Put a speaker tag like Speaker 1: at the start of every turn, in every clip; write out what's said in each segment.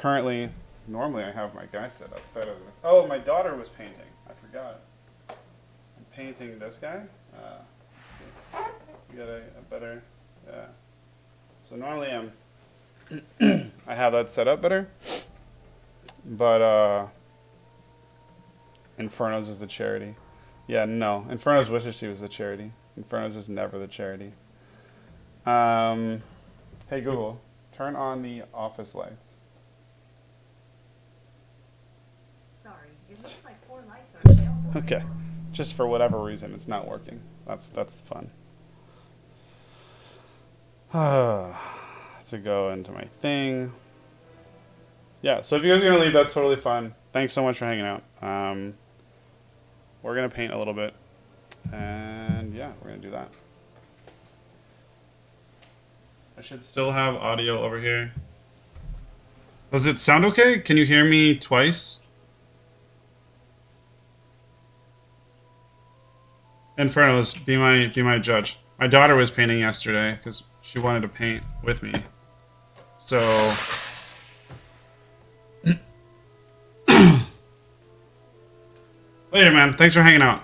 Speaker 1: currently, normally I have my guy set up better than this. Oh, my daughter was painting. I forgot. I'm painting this guy. Let's see. We got a better, yeah. So normally I have that set up better, but Inferno's is the charity. Yeah, no. Inferno's wishes she was the charity. Inferno's is never the charity. Hey Google, turn on the office lights.
Speaker 2: Sorry, it looks like 4 lights are available.
Speaker 1: Okay, just for whatever reason, it's not working. That's fun. To go into my thing. Yeah, so if you guys are gonna leave, that's totally fun. Thanks so much for hanging out. We're gonna paint a little bit, and yeah, we're gonna do that. I should still have audio over here. Does it sound okay? Can you hear me twice? Infernos, be my judge. My daughter was painting yesterday because she wanted to paint with me. So later, man. Thanks for hanging out.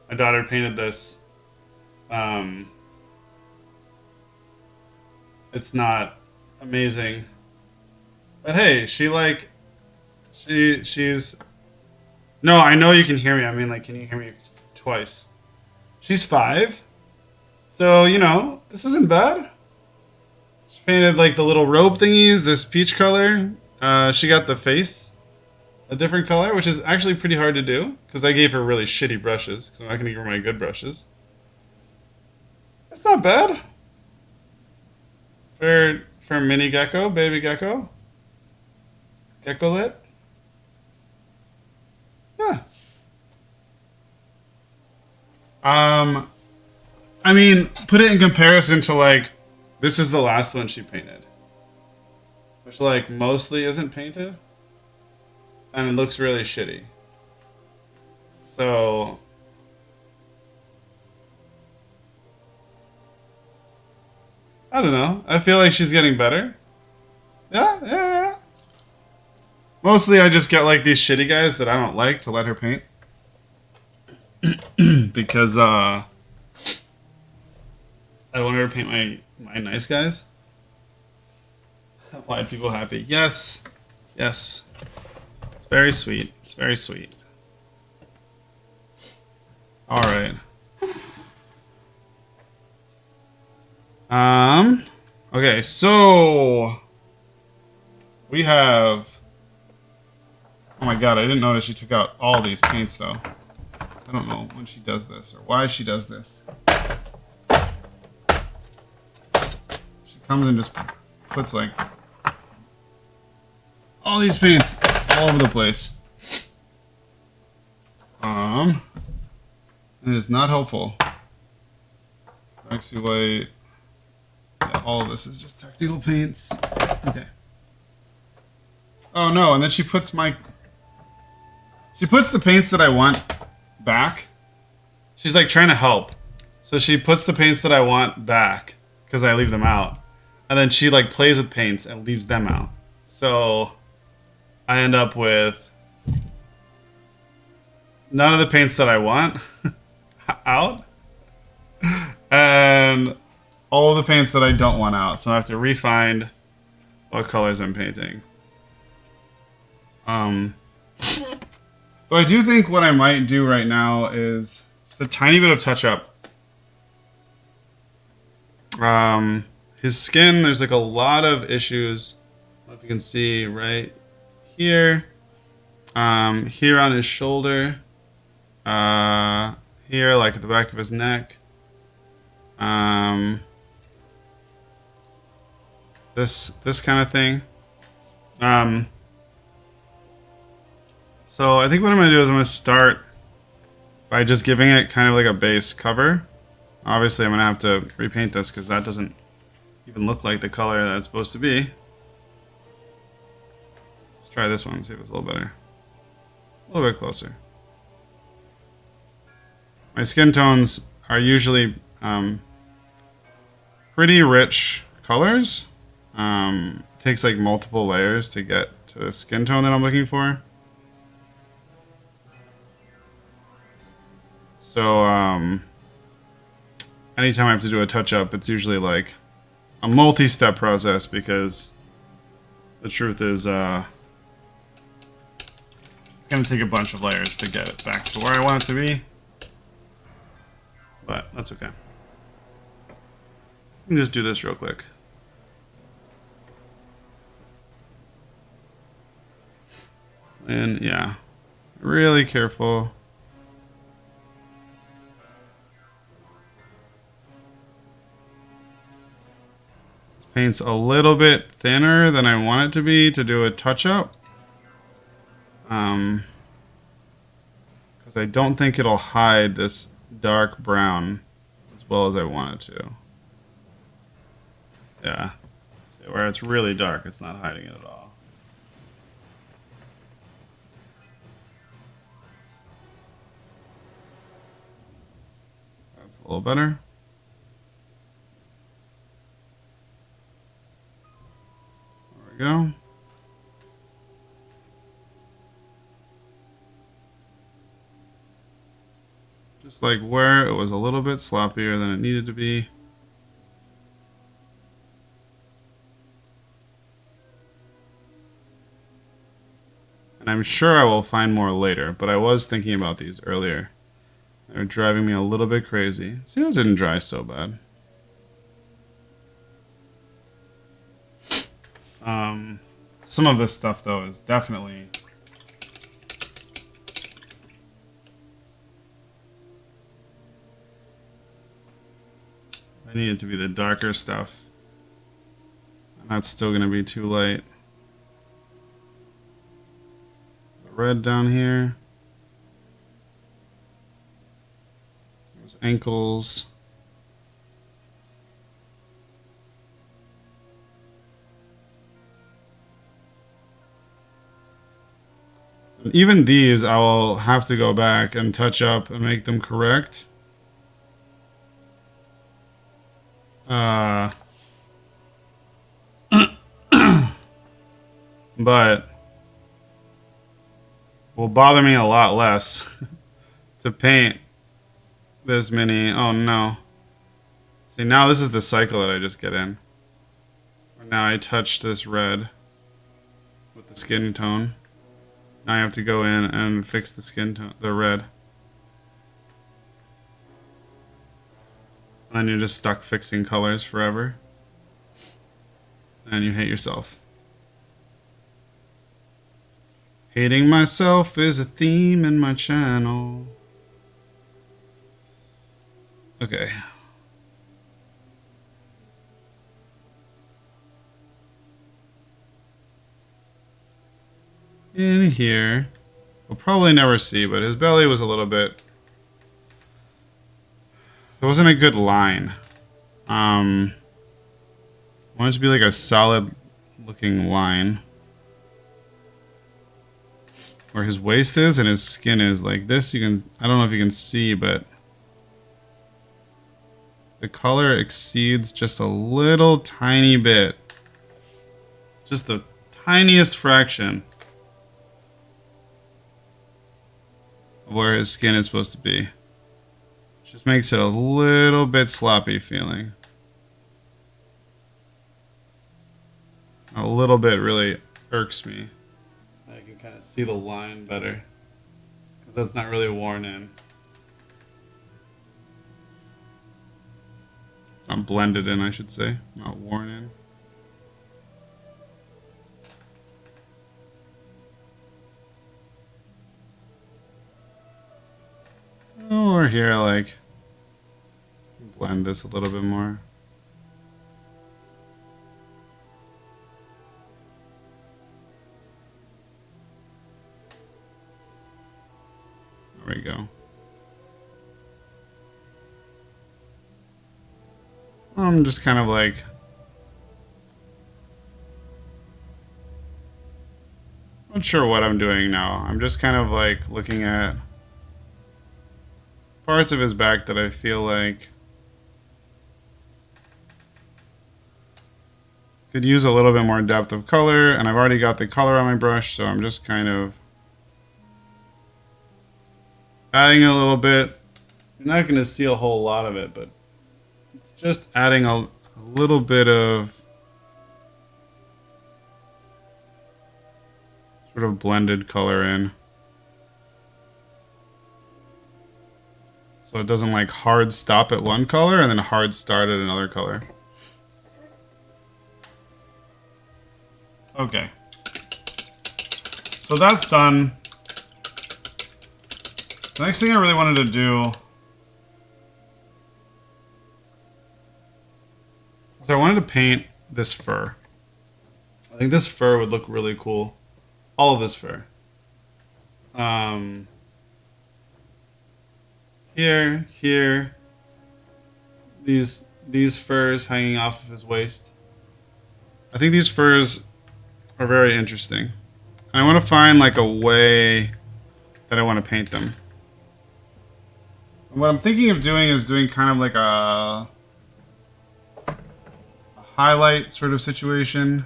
Speaker 1: My daughter painted this. It's not amazing, but hey, she's. No, I know you can hear me. I mean, like, can you hear me twice? She's 5, so you know this isn't bad. She painted like the little robe thingies, this peach color. She got the face a different color, which is actually pretty hard to do because I gave her really shitty brushes because I'm not gonna give her my good brushes. It's not bad. For mini gecko, baby gecko. Gecko lit. Yeah. I mean, put it in comparison to like, this is the last one she painted. Which like mostly isn't painted. And it looks really shitty. So I don't know. I feel like she's getting better. Yeah. Mostly I just get like these shitty guys that I don't like to let her paint. Because I want her to paint my nice guys. Why people happy? Yes. It's very sweet. It's very sweet. Alright. Okay, so we have. Oh my god, I didn't notice she took out all these paints though. I don't know when she does this or why she does this. She comes and just puts like all these paints all over the place. It is not helpful. Actually, wait. Yeah, all of this is just technical paints. Okay. Oh no, and then she puts the paints that I want back. She's like trying to help. So she puts the paints that I want back because I leave them out. And then she like plays with paints and leaves them out. So I end up with none of the paints that I want out. And all of the paints that I don't want out. So I have to re-find what colors I'm painting. So I do think what I might do right now is just a tiny bit of touch up. His skin, there's like a lot of issues. I don't know if you can see right here. Here on his shoulder. Here, like at the back of his neck. This kind of thing. So I think what I'm going to do is I'm going to start by just giving it kind of like a base cover. Obviously I'm going to have to repaint this because that doesn't even look like the color that it's supposed to be. Let's try this one, see if it's a little better. A little bit closer. My skin tones are usually pretty rich colors. It takes like multiple layers to get to the skin tone that I'm looking for. So, anytime I have to do a touch-up, it's usually like a multi-step process because the truth is, it's going to take a bunch of layers to get it back to where I want it to be. But that's okay. Let me just do this real quick. And yeah, really careful. This paint's a little bit thinner than I want it to be to do a touch-up. Because I don't think it'll hide this dark brown as well as I want it to. Yeah. See, where it's really dark, it's not hiding it at all. That's a little better. There we go. Just like where it was a little bit sloppier than it needed to be. And I'm sure I will find more later, but I was thinking about these earlier. They're driving me a little bit crazy. See, that didn't dry so bad. Some of this stuff, though, is definitely... I need it to be the darker stuff. And that's still going to be too light. The red down here. Those ankles. And even these, I will have to go back and touch up and make them correct. But will bother me a lot less to paint this many. Oh no. See, now this is the cycle that I just get in. Now I touch this red with the skin tone. Now I have to go in and fix the skin tone, the red. And then you're just stuck fixing colors forever. And you hate yourself. Hating myself is a theme in my channel. Okay. In here, we'll probably never see, but his belly was a little bit... It wasn't a good line. I want it to be like a solid looking line. Where his waist is and his skin is like this. You can, I don't know if you can see, but the color exceeds just a little tiny bit. Just the tiniest fraction of where his skin is supposed to be. Just makes it a little bit sloppy feeling. A little bit really irks me. I can kind of see the line better. Because that's not really worn in. It's not blended in, I should say. Not worn in. Or here, like, blend this a little bit more. There we go. I'm just kind of like... Not sure what I'm doing now. I'm just kind of like looking at parts of his back that I feel like Could use a little bit more depth of color, and I've already got the color on my brush, so I'm just kind of adding a little bit. You're not going to see a whole lot of it, but it's just adding a little bit of sort of blended color in. So it doesn't like hard stop at one color and then hard start at another color. Okay. So that's done. The next thing I really wanted to do is I wanted to paint this fur. I think this fur would look really cool. All of this fur. Here, these furs hanging off of his waist. I think these furs are very interesting. I want to find like a way that I want to paint them. And what I'm thinking of doing is doing kind of like a highlight sort of situation.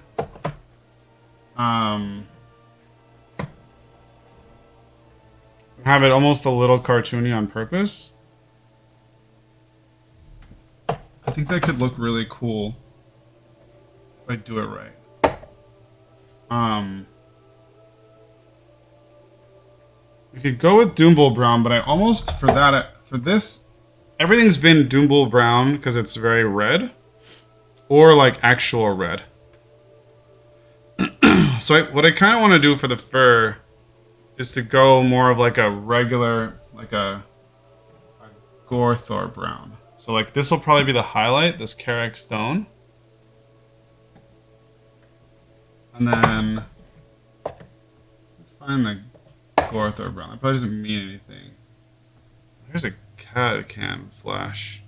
Speaker 1: Have it almost a little cartoony on purpose. I think that could look really cool if I do it right. We could go with Doombull Brown, but I almost, for this, everything's been Doombull Brown because it's very red. Or like actual red. So what I kind of want to do for the fur is to go more of like a regular, like a Gorthor brown. So like this will probably be the highlight, this Carrick stone. And then let's find the Gorthor brown. That probably doesn't mean anything. Here's a cat can flash.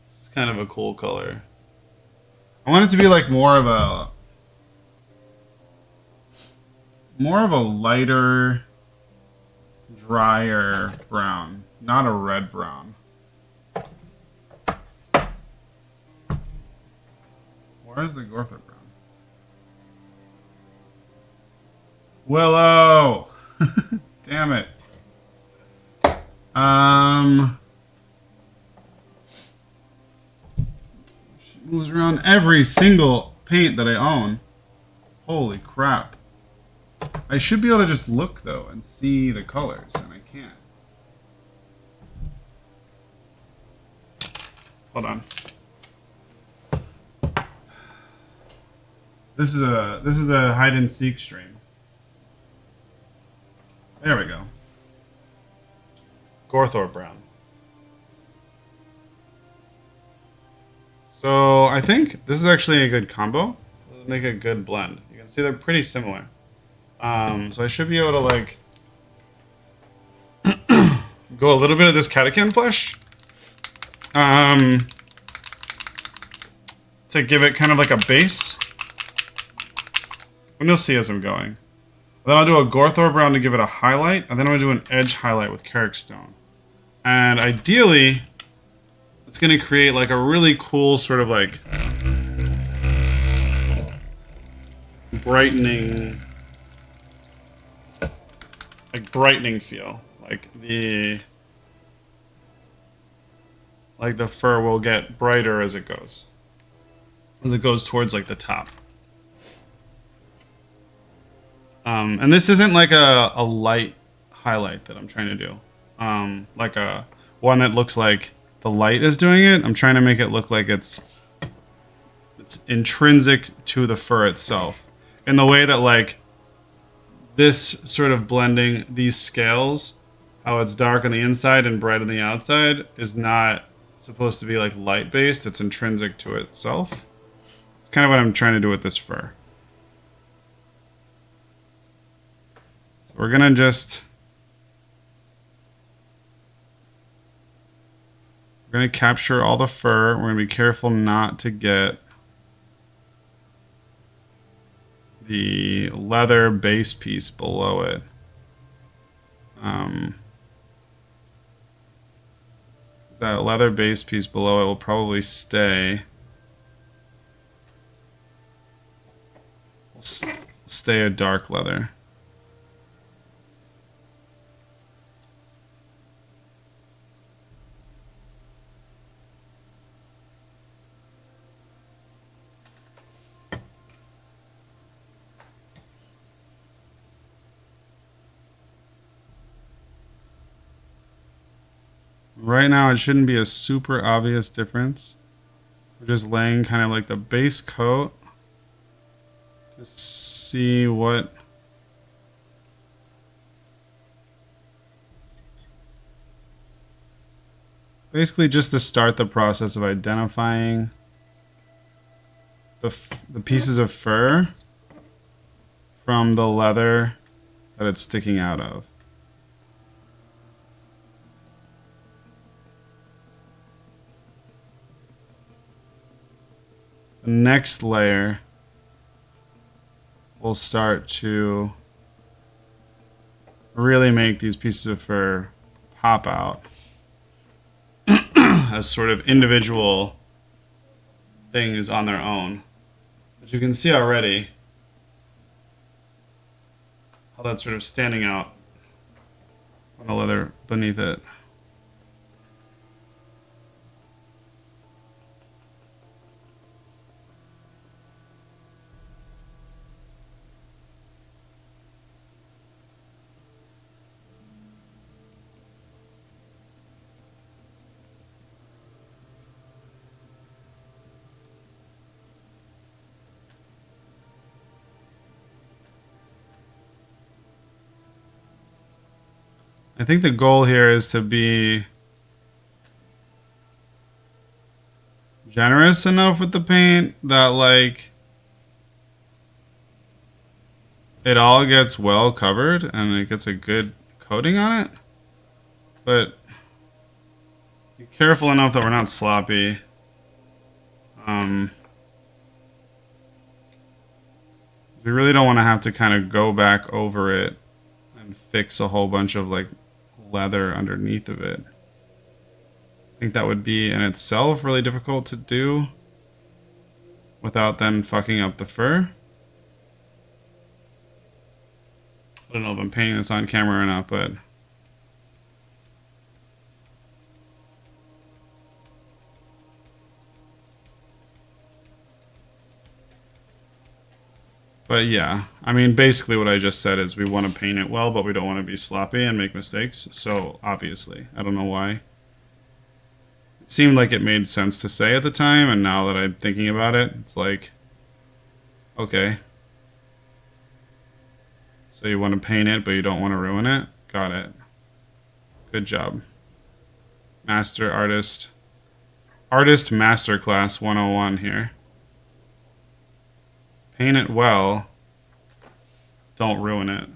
Speaker 1: This is kind of a cool color. I want it to be like more of a lighter, drier brown, not a red brown. Where's the Gorthor brown? Willow! Damn it. She moves around every single paint that I own. Holy crap. I should be able to just look, though, and see the colors, and I can't. Hold on. This is a hide and seek stream. There we go. Gorthor brown. So I think this is actually a good combo. It'll make a good blend. You can see they're pretty similar. So I should be able to like go a little bit of this catachan flesh to give it kind of like a base. And you'll see as I'm going. Then I'll do a Gorthor brown to give it a highlight, and then I'm going to do an edge highlight with Carrick stone. And ideally, it's going to create like a really cool sort of like brightening feel. Like the fur will get brighter as it goes towards like the top. And this isn't like a light highlight that I'm trying to do. Like a one that looks like the light is doing it. I'm trying to make it look like it's intrinsic to the fur itself. In the way that like this sort of blending these scales, how it's dark on the inside and bright on the outside, is not supposed to be like light based. It's intrinsic to itself. It's kind of what I'm trying to do with this fur. So we're gonna capture all the fur. We're gonna be careful not to get the leather base piece below it. That leather base piece below it will probably stay. stay a dark leather. Right now, it shouldn't be a super obvious difference. We're just laying kind of like the base coat. Just see what... Basically just to start the process of identifying the pieces of fur from the leather that it's sticking out of. The next layer will start to really make these pieces of fur pop out as sort of individual things on their own. But you can see already how that's sort of standing out on the leather beneath it. I think the goal here is to be generous enough with the paint that, like, it all gets well covered and it gets a good coating on it. But be careful enough that we're not sloppy. We really don't want to have to kind of go back over it and fix a whole bunch of like leather underneath of it. I think that would be in itself really difficult to do without then fucking up the fur. I don't know if I'm painting this on camera or not, but yeah, I mean, basically what I just said is we want to paint it well, but we don't want to be sloppy and make mistakes. So obviously, I don't know why. It seemed like it made sense to say at the time, and now that I'm thinking about it, it's like, okay. So you want to paint it, but you don't want to ruin it? Got it. Good job. Master Artist. Artist Masterclass 101 here. Paint it well. Don't ruin it.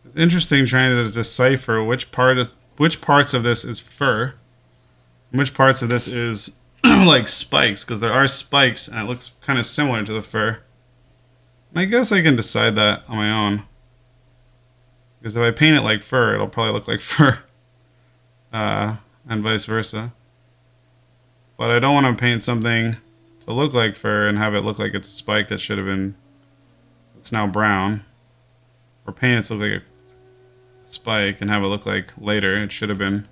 Speaker 1: It's interesting trying to decipher which parts of this is fur, and which parts of this is like spikes, because there are spikes and it looks kind of similar to the fur. And I guess I can decide that on my own, because if I paint it like fur, it'll probably look like fur, and vice versa. But I don't want to paint something to look like fur and have it look like it's a spike that should have been, it's now brown, or paint it to look like a spike and have it look like later it should have been.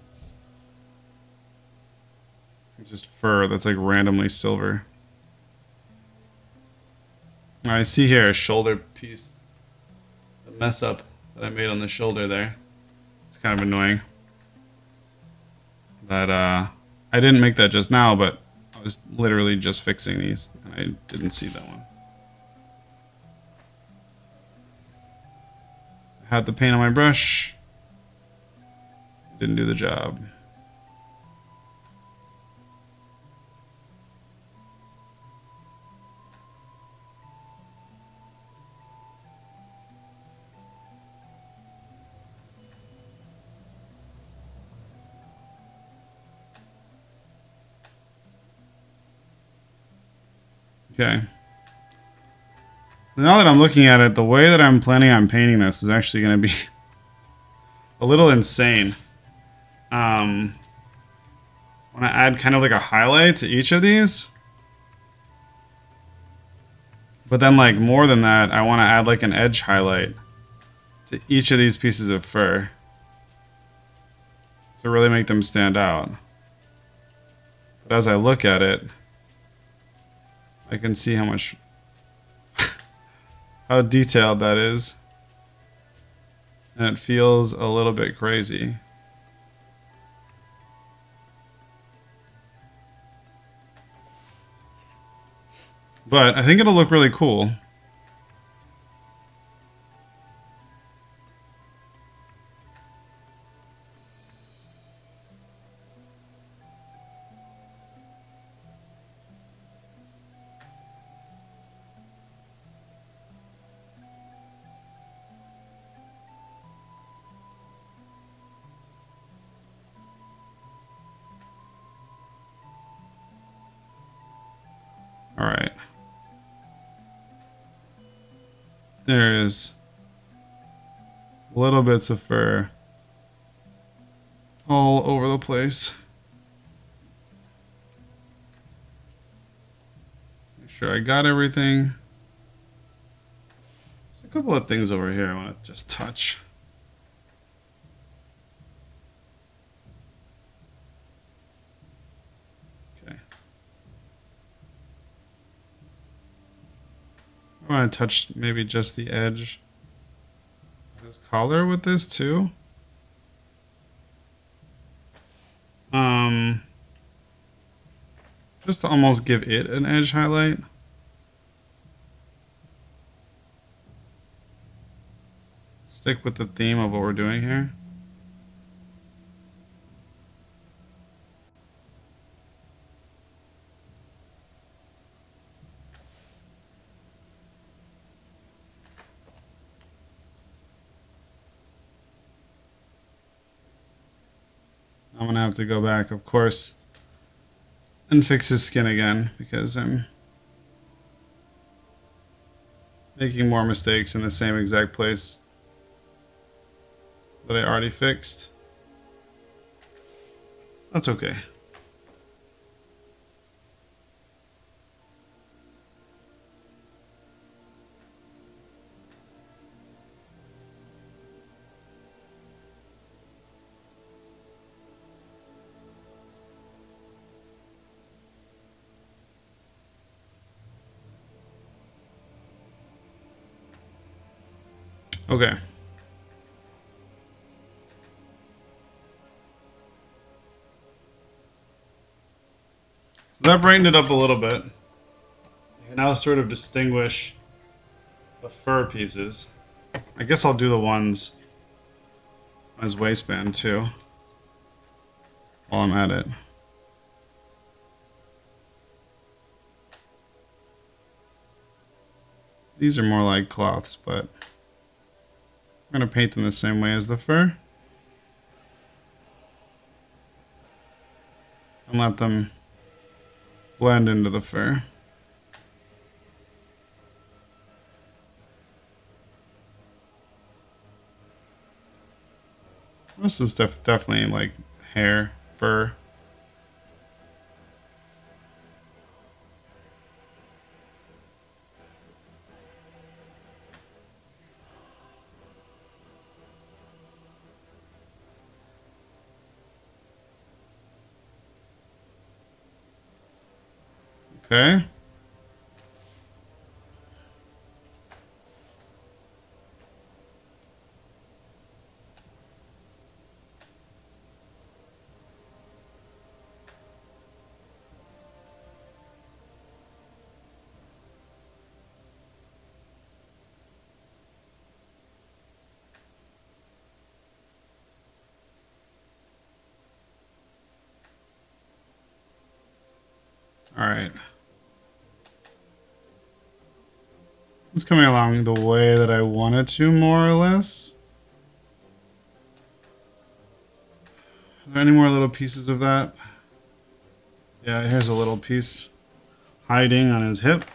Speaker 1: It's just fur that's like randomly silver. I see here a shoulder piece, the mess up that I made on the shoulder there. It's kind of annoying that I didn't make that just now, but I was literally just fixing these and I didn't see that one. I had the paint on my brush, didn't do the job. Okay. Now that I'm looking at it, the way that I'm planning on painting this is actually going to be a little insane. I want to add kind of like a highlight to each of these. But then like more than that, I want to add like an edge highlight to each of these pieces of fur to really make them stand out. But as I look at it, I can see how much how detailed that is. And it feels a little bit crazy. But I think it'll look really cool. All right. There's little bits of fur all over the place. Make sure I got everything. There's a couple of things over here I want to just touch. Okay. I want to touch maybe just the edge of his collar with this too. Just to almost give it an edge highlight. Stick with the theme of what we're doing here. I'm gonna have to go back, of course, and fix his skin again because I'm making more mistakes in the same exact place that I already fixed. That's okay. Okay. So that brightened it up a little bit. You can now sort of distinguish the fur pieces. I guess I'll do the ones on his waistband too while I'm at it. These are more like cloths, but I'm going to paint them the same way as the fur. And let them blend into the fur. This is definitely like hair, fur. Okay. All right. It's coming along the way that I wanted to, more or less. Are there any more little pieces of that? Yeah, here's a little piece hiding on his hip.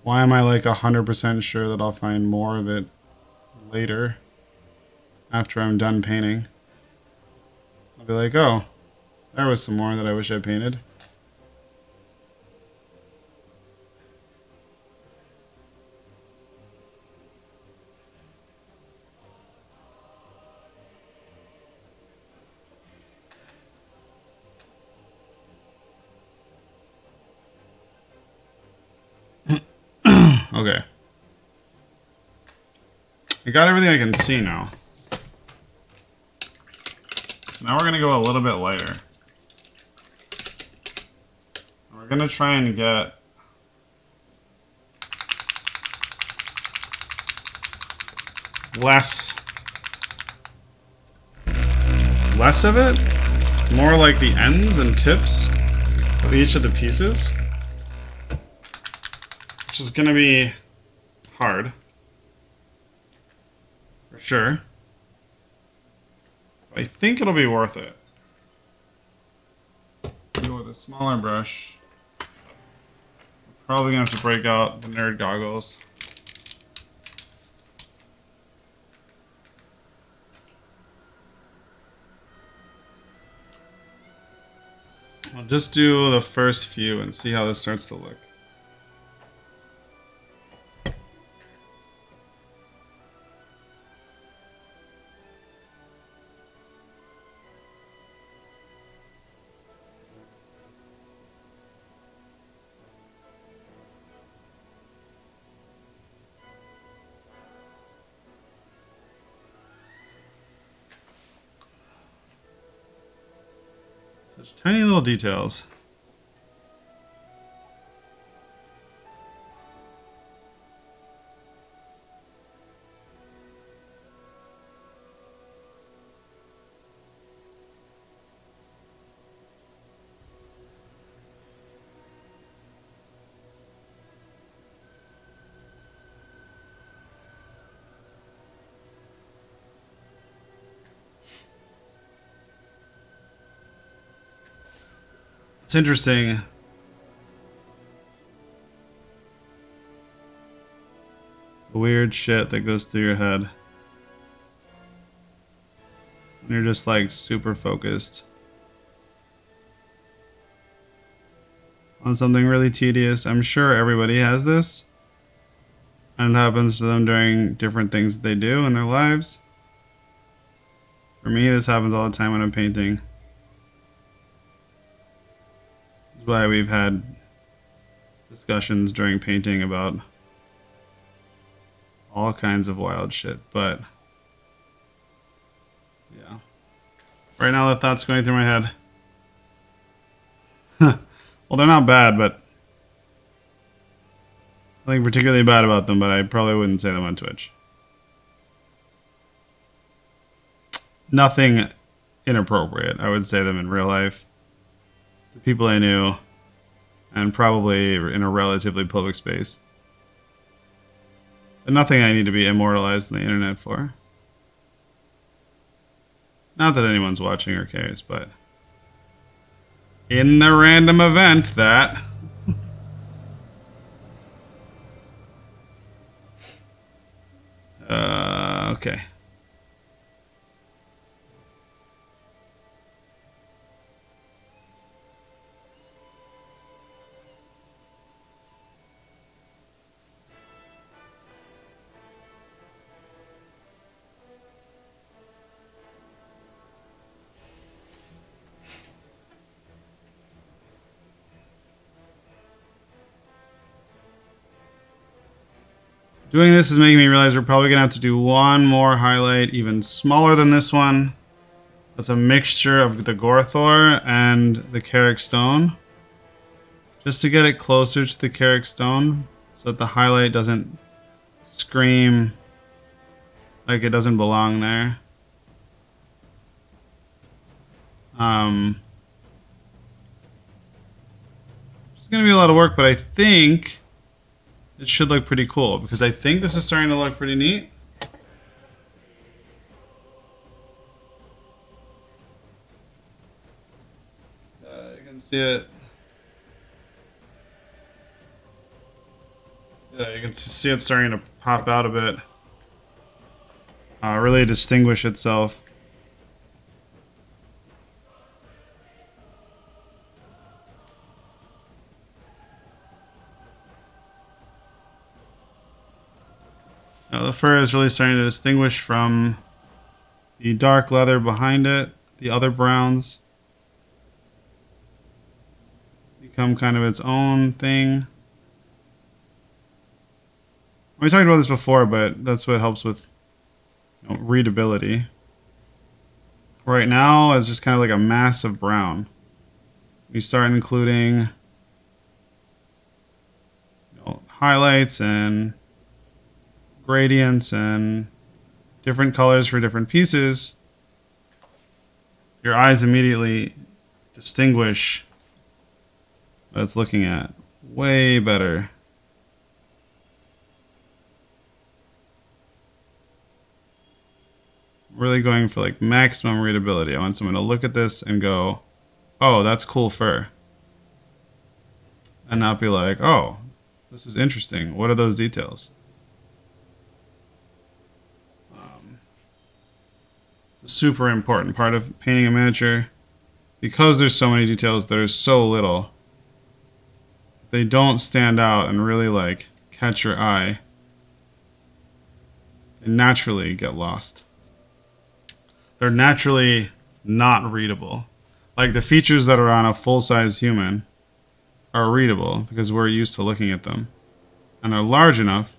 Speaker 1: Why am I like 100% sure that I'll find more of it later after I'm done painting? I'll be like, oh, there was some more that I wish I painted. Okay. I got everything I can see now. Now we're going to go a little bit lighter. We're going to try and get less of it, more like the ends and tips of each of the pieces, which is going to be hard for sure. But I think it'll be worth it. Go with a smaller brush. Probably gonna have to break out the nerd goggles. I'll just do the first few and see how this starts to look. Such tiny little details. It's interesting. The weird shit that goes through your head. And you're just like super focused on something really tedious. I'm sure everybody has this. And it happens to them during different things that they do in their lives. For me, this happens all the time when I'm painting. That's why we've had discussions during painting about all kinds of wild shit, but yeah. Right now the thoughts going through my head. Well, they're not bad, but nothing particularly bad about them, but I probably wouldn't say them on Twitch. Nothing inappropriate. I would say them in real life. The people I knew, and probably in a relatively public space. But nothing I need to be immortalized on the internet for. Not that anyone's watching or cares, but in the random event that okay. Doing this is making me realize we're probably going to have to do one more highlight, even smaller than this one. That's a mixture of the Gorthor and the Carrick Stone. Just to get it closer to the Carrick Stone, so that the highlight doesn't scream like it doesn't belong there. It's going to be a lot of work, but I think it should look pretty cool, because I think this is starting to look pretty neat. You can see it. Yeah, you can see it starting to pop out a bit. Really distinguish itself. Now the fur is really starting to distinguish from the dark leather behind it. The other browns become kind of its own thing. We talked about this before, but that's what helps with readability. Right now, it's just kind of like a mass of brown. We start including highlights and gradients and different colors for different pieces. Your eyes immediately distinguish what it's looking at way better. Really going for like maximum readability. I want someone to look at this and go, oh, that's cool fur. And not be like, oh, this is interesting. What are those details? It's a super important part of painting a miniature. Because there's so many details, there's so little. They don't stand out and really like catch your eye. They naturally get lost. They're naturally not readable. Like the features that are on a full-size human are readable because we're used to looking at them. And they're large enough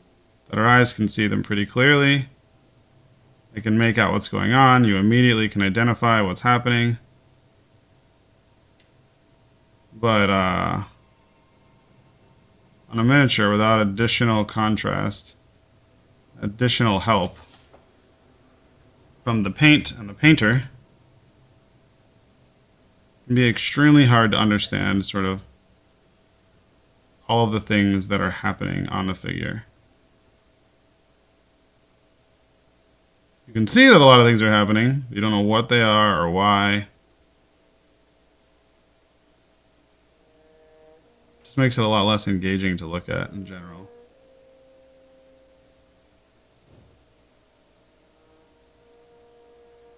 Speaker 1: that our eyes can see them pretty clearly. They can make out what's going on. You immediately can identify what's happening. But on a miniature, without additional contrast, additional help from the paint and the painter, it can be extremely hard to understand sort of all of the things that are happening on the figure. You can see that a lot of things are happening. You don't know what they are or why. Just makes it a lot less engaging to look at in general.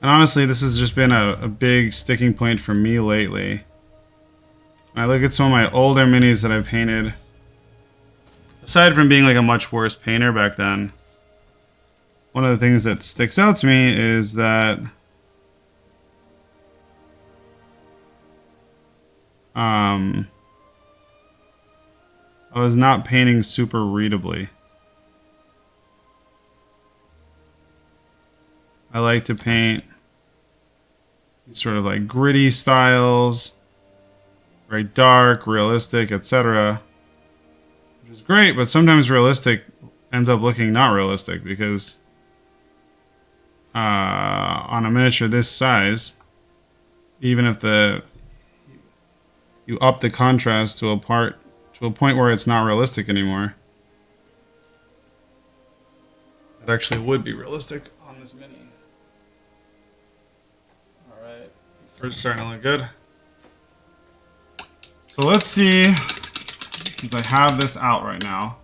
Speaker 1: And honestly, this has just been a big sticking point for me lately. When I look at some of my older minis that I've painted, aside from being like a much worse painter back then, one of the things that sticks out to me is that I was not painting super readably. I like to paint these sort of like gritty styles, very dark, realistic, etc. Which is great, but sometimes realistic ends up looking not realistic because on a miniature this size, even if you up the contrast to a point where it's not realistic anymore, it actually would be realistic on this mini. All right, first starting to look good. So let's see, since I have this out right now,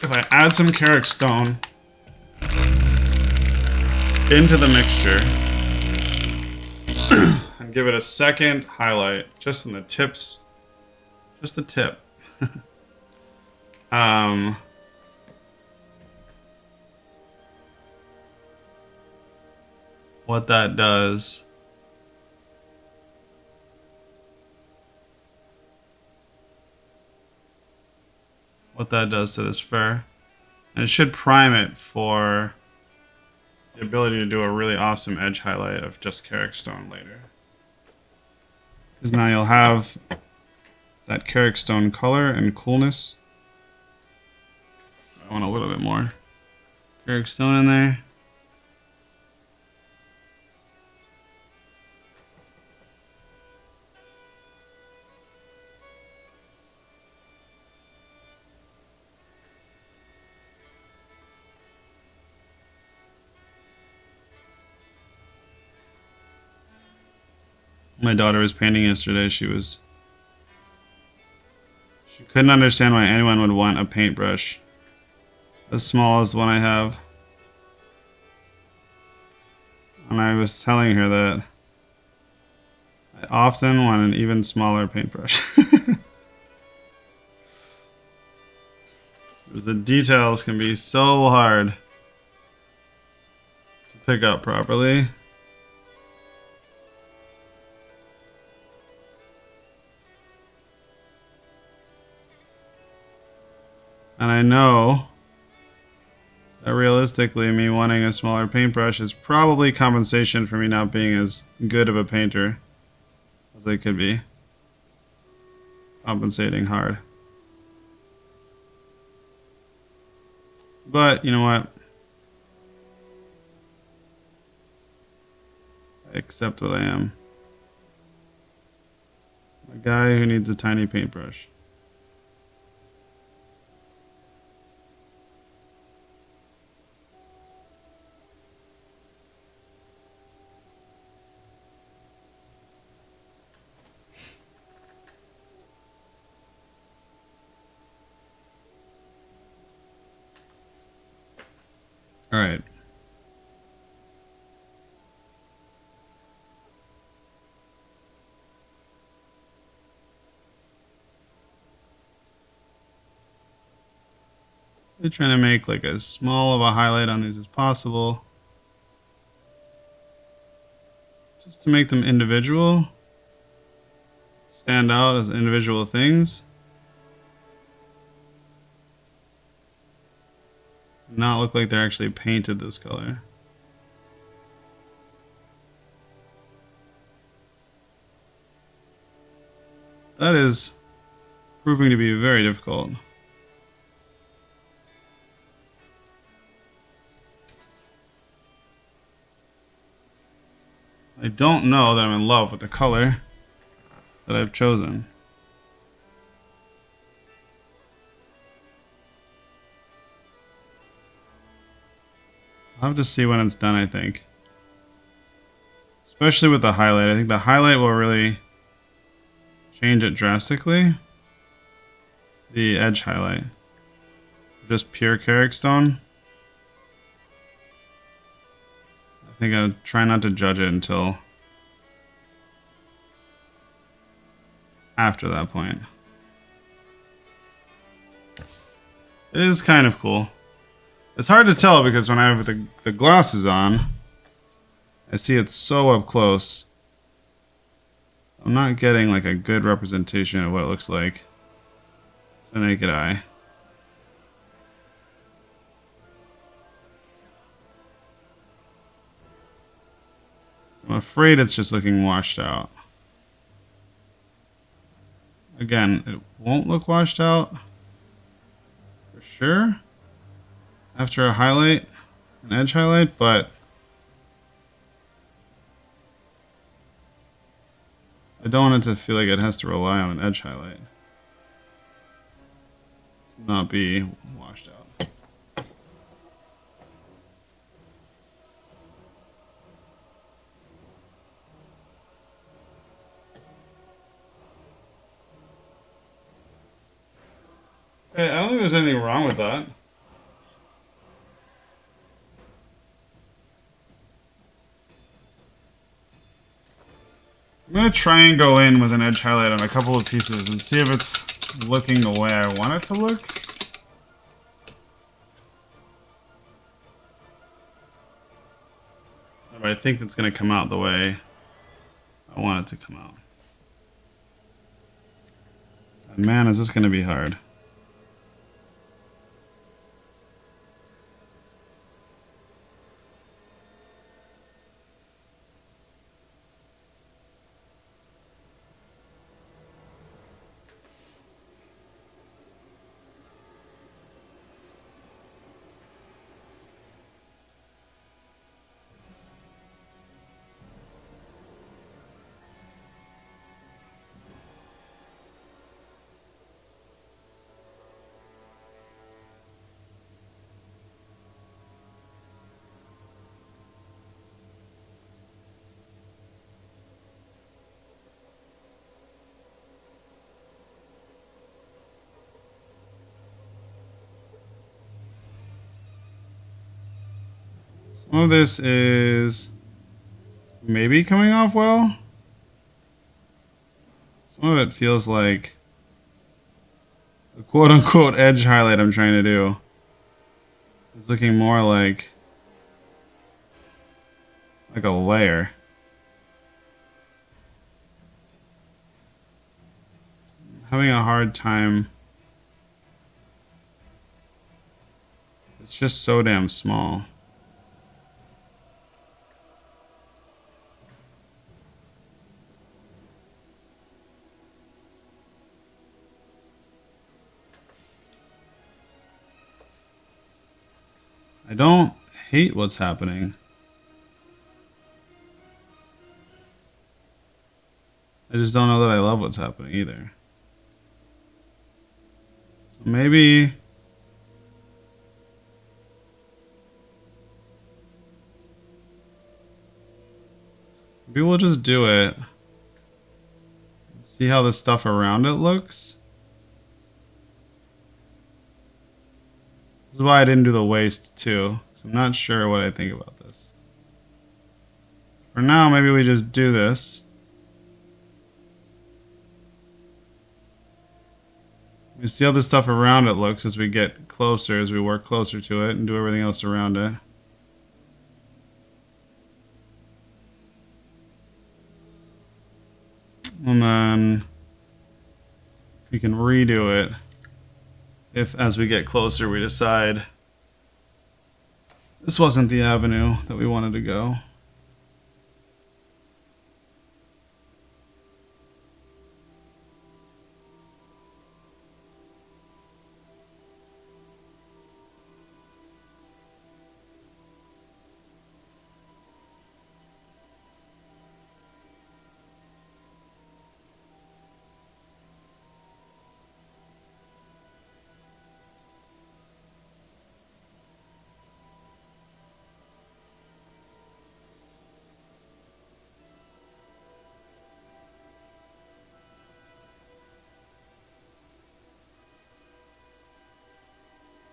Speaker 1: if I add some Carrick Stone into the mixture and give it a second highlight just in the tips, just the tip. What that does to this fur. And it should prime it for the ability to do a really awesome edge highlight of just Carrick Stone later. Because now you'll have that Carrick Stone color and coolness. I want a little bit more Carrick Stone in there. My daughter was painting yesterday. She was couldn't understand why anyone would want a paintbrush as small as the one I have. And I was telling her that I often want an even smaller paintbrush. Because the details can be so hard to pick up properly. And I know that realistically, me wanting a smaller paintbrush is probably compensation for me not being as good of a painter as I could be. Compensating hard. But, you know what? I accept what I am. A guy who needs a tiny paintbrush. Alright. They're trying to make like as small of a highlight on these as possible. Just to make them individual. Stand out as individual things. Not look like they're actually painted this color. That is proving to be very difficult. I don't know that I'm in love with the color that I've chosen. I'll have to see when it's done, I think. Especially with the highlight. I think the highlight will really change it drastically. The edge highlight. Just pure Carrick stone. I think I'll try not to judge it until after that point. It is kind of cool. It's hard to tell because when I have the glasses on, I see it so up close. I'm not getting like a good representation of what it looks like to the naked eye. I'm afraid it's just looking washed out. Again, it won't look washed out for sure after a highlight, an edge highlight, but I don't want it to feel like it has to rely on an edge highlight to not be washed out. Hey, I don't think there's anything wrong with that. I'm going to try and go in with an edge highlight on a couple of pieces and see if it's looking the way I want it to look. But I think it's going to come out the way I want it to come out. And man, is this going to be hard. Some of this is maybe coming off well. Some of it feels like the quote-unquote edge highlight I'm trying to do is looking more like a layer. I'm having a hard time. It's just so damn small. I don't hate what's happening. I just don't know that I love what's happening either. So maybe we'll just do it. See how the stuff around it looks. This is why I didn't do the waist too. I'm not sure what I think about this. For now, maybe we just do this. We see how the stuff around it looks as we get closer, as we work closer to it and do everything else around it. And then we can redo it if, as we get closer, we decide this wasn't the avenue that we wanted to go.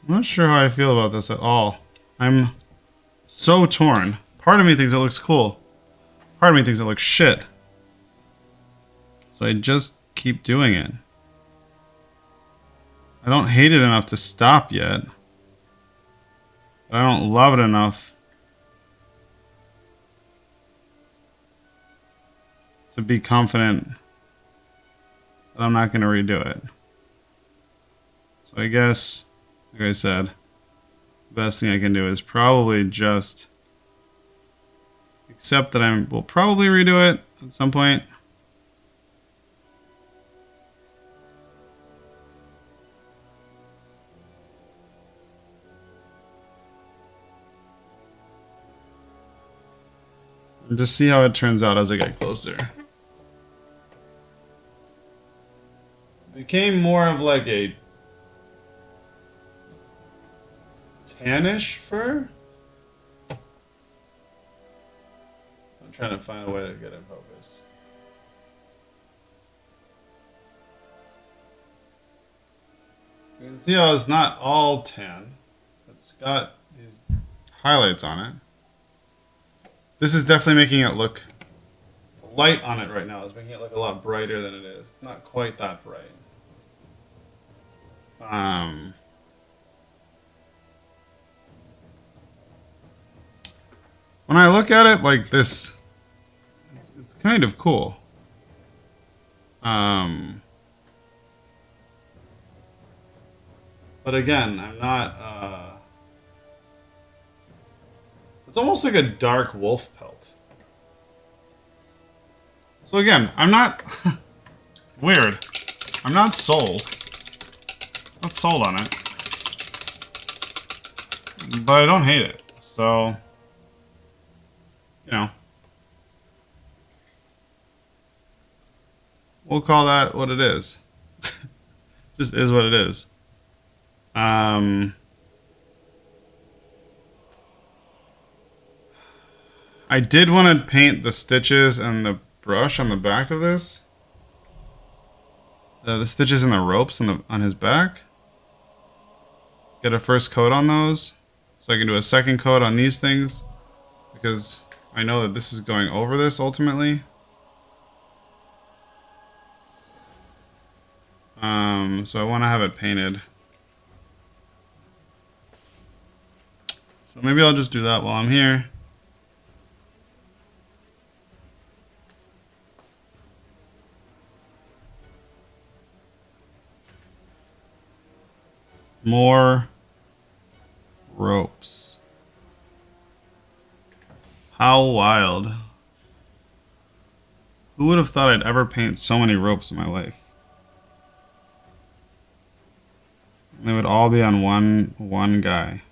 Speaker 1: I'm not sure how I feel about this at all. I'm so torn. Part of me thinks it looks cool. Part of me thinks it looks shit. So I just keep doing it. I don't hate it enough to stop yet. But I don't love it enough to be confident that I'm not going to redo it. So I guess, like I said, the best thing I can do is probably just accept that I will probably redo it at some point. And just see how it turns out as I get closer. It became more of like a tannish fur. I'm trying to find a way to get in focus. You can see how it's not all tan. It's got these highlights on it. This is definitely making it look... The light on it right now is making it look a lot brighter than it is. It's not quite that bright. When I look at it like this, it's kind of cool. But again, I'm not... It's almost like a dark wolf pelt. So again, I'm not... Weird. I'm not sold. Not sold on it. But I don't hate it. So... You know. We'll call that what it is. Just is what it is. I did want to paint the stitches and the brush on the back of this. The stitches and the ropes on his back. Get a first coat on those. So I can do a second coat on these things. because I know that this is going over this ultimately. So I want to have it painted. So maybe I'll just do that while I'm here. More ropes. How wild. Who would have thought I'd ever paint so many ropes in my life? They would all be on one guy.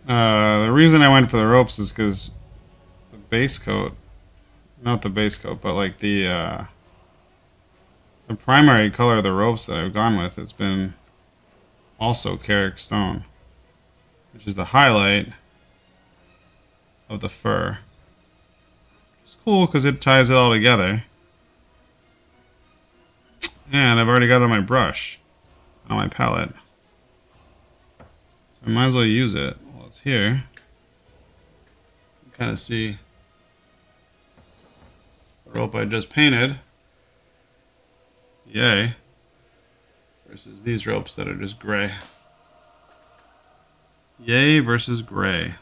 Speaker 1: The reason I went for the ropes is because the base coat, not the base coat, but like the primary color of the ropes that I've gone with has been also Carrick Stone, which is the highlight of the fur. It's cool because it ties it all together. And I've already got it on my brush, on my palette. So I might as well use it while it's here. Kind of see the rope I just painted. Yay. Versus these ropes that are just gray. Yay versus gray.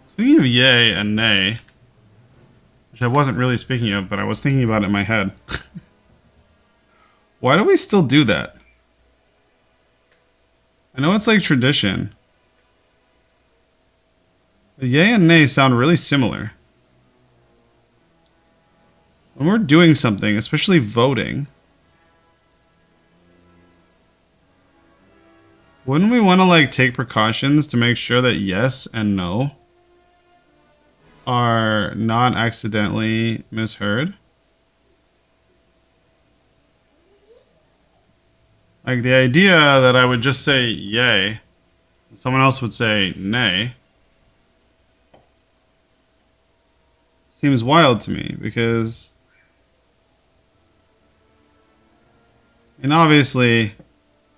Speaker 1: Speaking of yay and nay, which I wasn't really speaking of, but I was thinking about it in my head. Why do we still do that? I know it's like tradition. But yay and nay sound really similar. When we're doing something, especially voting, wouldn't we want to like take precautions to make sure that yes and no are not accidentally misheard? Like the idea that I would just say yay, and someone else would say nay, seems wild to me because, and obviously,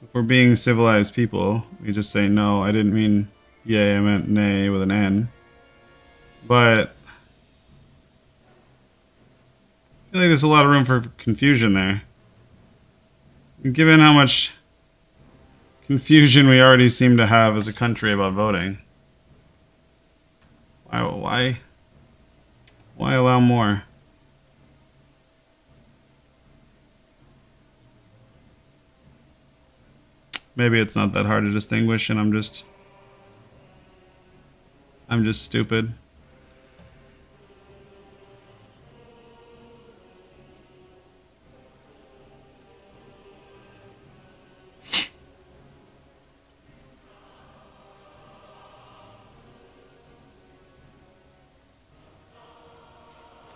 Speaker 1: if we're being civilized people, we just say no, I didn't mean yay, I meant nay with an N. But I feel like there's a lot of room for confusion there. And given how much confusion we already seem to have as a country about voting, why allow more? Maybe it's not that hard to distinguish, and I'm just stupid.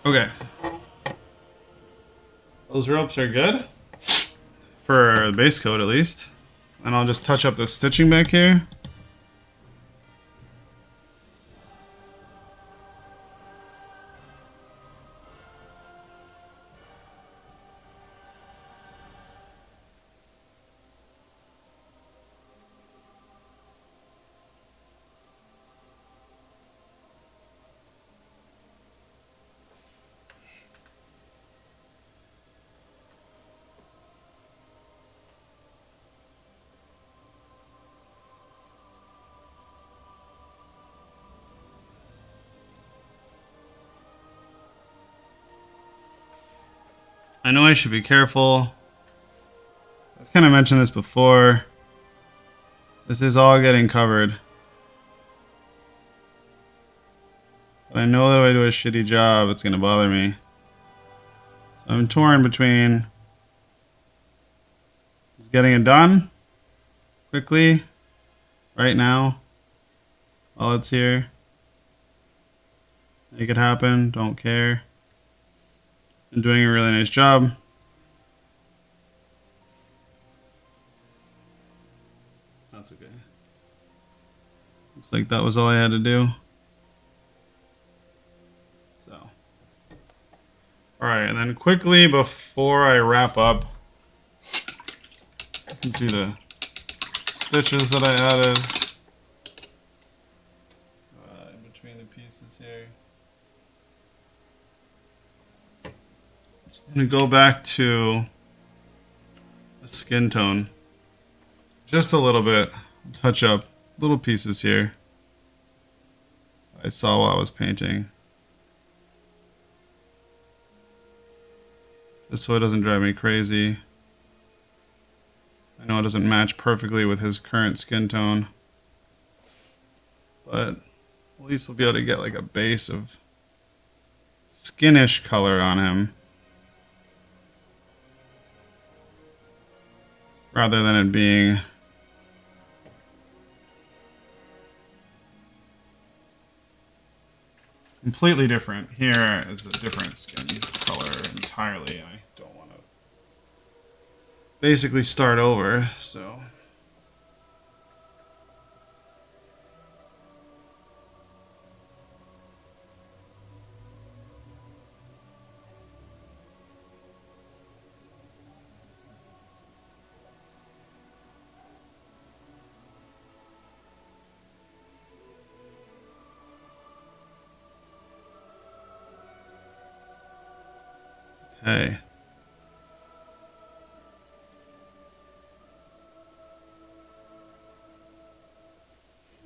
Speaker 1: Okay. Those ropes are good. For the base coat, at least. And I'll just touch up the stitching back here. I know I should be careful. I've kind of mentioned this before. This is all getting covered. But I know that if I do a shitty job, it's going to bother me. So I'm torn between just getting it done quickly, right now, while it's here. Make it happen, don't care. And doing a really nice job. That's okay. Looks like that was all I had to do. So. Alright, and then quickly before I wrap up, you can see the stitches that I added in between the pieces here. I'm going to go back to the skin tone just a little bit, touch up little pieces here I saw while I was painting, just so it doesn't drive me crazy. I know it doesn't match perfectly with his current skin tone, but at least we'll be able to get like a base of skinish color on him, rather than it being completely different. Here is a different skin color entirely. I don't want to basically start over, so. Hey.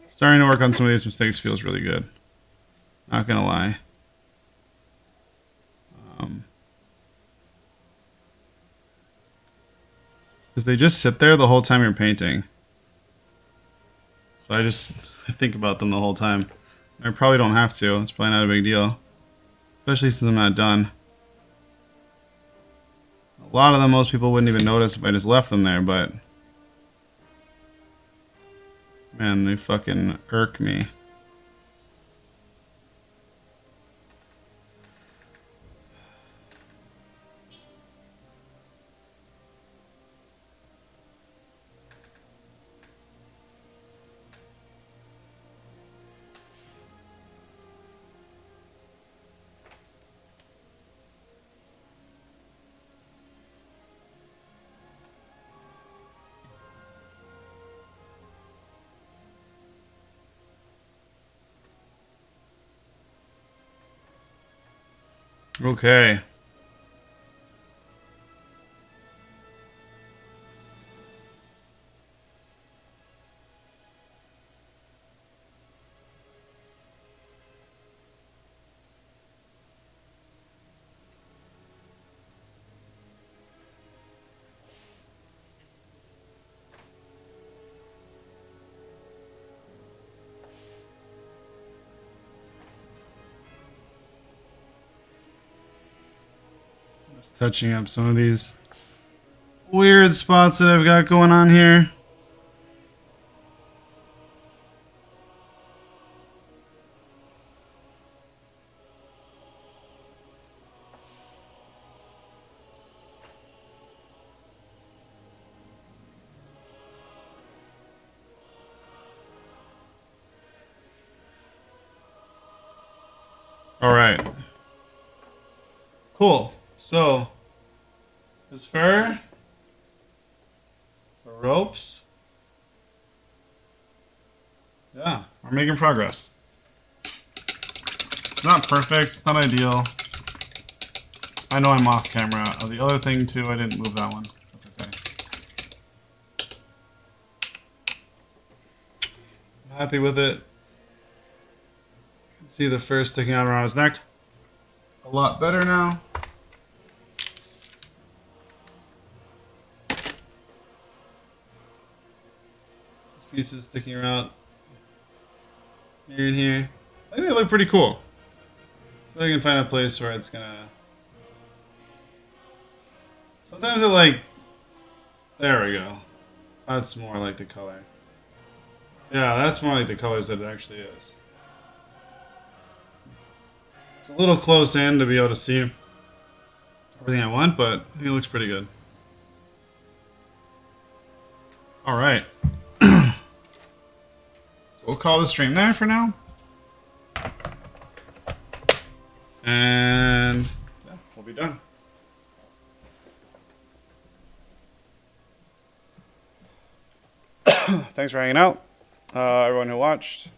Speaker 1: Starting to work on some of these mistakes feels really good. Not gonna lie. Because they just sit there the whole time you're painting. So I think about them the whole time. I probably don't have to. It's probably not a big deal. Especially since I'm not done. A lot of them most people wouldn't even notice if I just left them there, but man, they fucking irk me. Okay. Just touching up some of these weird spots that I've got going on here. All right. Cool. So, his fur, the ropes. Yeah, we're making progress. It's not perfect. It's not ideal. I know I'm off camera. The other thing, too, I didn't move that one. That's okay. I'm happy with it. You can see the fur sticking out around his neck. A lot better now. pieces sticking around here and here. I think they look pretty cool. So I can find a place where it's gonna. Sometimes it like. There we go. That's more like the color. Yeah, that's more like the colors that it actually is. It's a little close in to be able to see everything I want, but I think it looks pretty good. All right. So we'll call the stream there for now. And yeah, we'll be done. Thanks for hanging out, everyone who watched.